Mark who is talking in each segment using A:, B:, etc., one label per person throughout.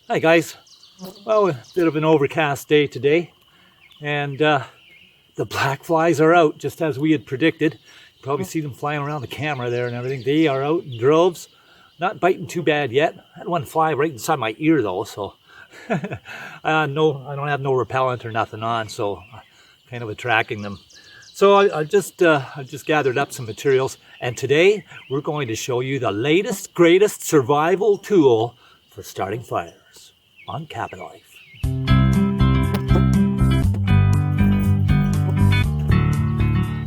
A: Hi guys. Well, a bit of an overcast day today, and the black flies are out just as we had predicted. You probably see them flying around the camera there and everything. They are out in droves, not biting too bad yet. I had one fly right inside my ear though, so I don't have no repellent or nothing on, so kind of attracting them. So I've just gathered up some materials, and today we're going to show you the latest, greatest survival tool for starting fires on Cabin Life.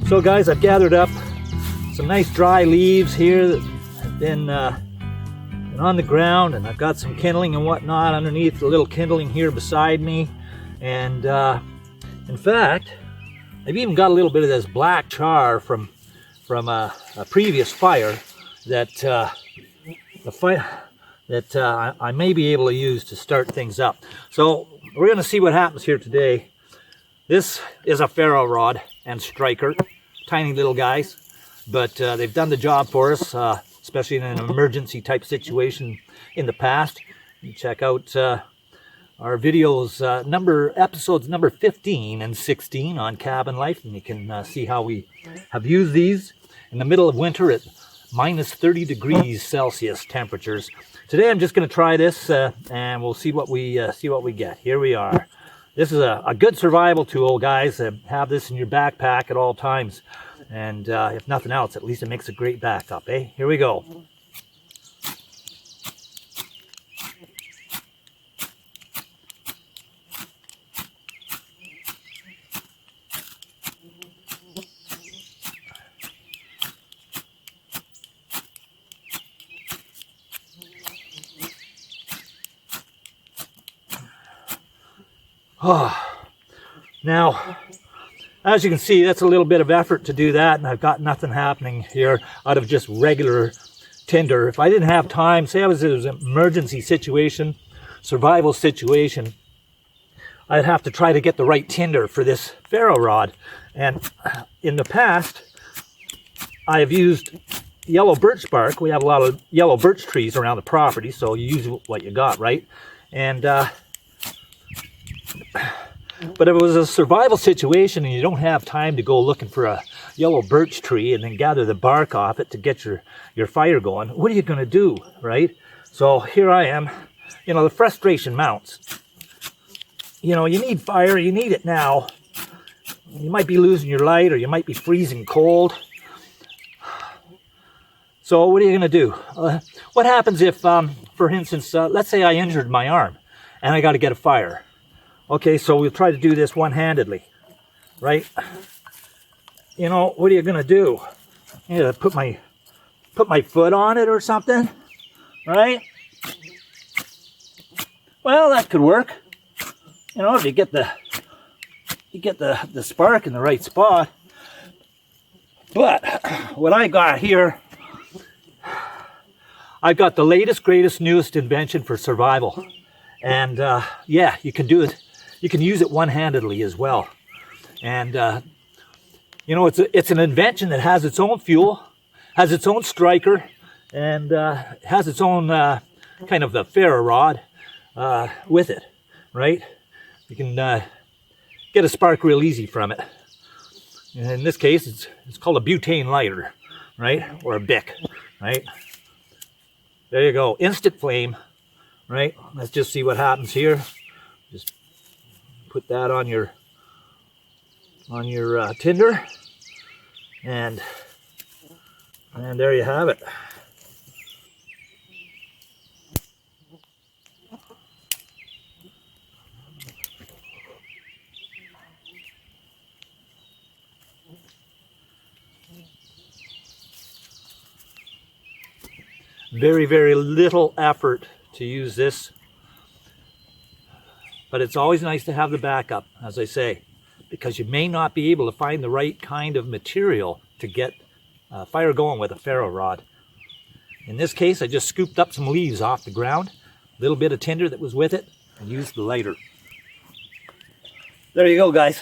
A: So guys, I've gathered up some nice dry leaves here that have been on the ground, and I've got some kindling and whatnot underneath the little kindling here beside me. And in fact, I've even got a little bit of this black char from a previous fire that I may be able to use to start things up. So we're going to see what happens here today. This is a ferro rod and striker, tiny little guys, but they've done the job for us, especially in an emergency type situation in the past. You check out our videos, episodes number 15 and 16 on Cabin Life, and you can see how we have used these in the middle of winter at minus 30 degrees Celsius temperatures. Today I'm just going to try this and we'll see what we get. Here we are. This is a good survival tool, guys. Have this in your backpack at all times, and if nothing else, at least it makes a great backup, eh? Here we go. Now, as you can see, that's a little bit of effort to do that, and I've got nothing happening here out of just regular tinder. If I didn't have time, say it was an emergency situation, survival situation, I'd have to try to get the right tinder for this ferro rod. And in the past, I have used yellow birch bark. We have a lot of yellow birch trees around the property, so you use what you got, right? And but if it was a survival situation and you don't have time to go looking for a yellow birch tree and then gather the bark off it to get your fire going, what are you going to do, right? So here I am. You know, the frustration mounts. You know, you need fire, you need it now. You might be losing your light, or you might be freezing cold. So what are you going to do? What happens if, for instance, let's say I injured my arm and I got to get a fire? Okay, so we'll try to do this one-handedly, right? You know, what are you gonna do? You gotta put my foot on it or something, right? Well, that could work. You know, if you get the spark in the right spot. But what I got here, I've got the latest, greatest, newest invention for survival, and yeah, you can do it. You can use it one-handedly as well. And, you know, it's an invention that has its own fuel, has its own striker, and has its own kind of the ferro rod with it, right? You can get a spark real easy from it. And in this case, it's called a butane lighter, right? Or a Bic, right? There you go. Instant flame, right? Let's just see what happens here. Just put that on your tinder, and there you have it. Very, very little effort to use this. But it's always nice to have the backup, as I say, because you may not be able to find the right kind of material to get fire going with a ferro rod. In this case, I just scooped up some leaves off the ground, a little bit of tinder that was with it, and used the lighter. There you go, guys.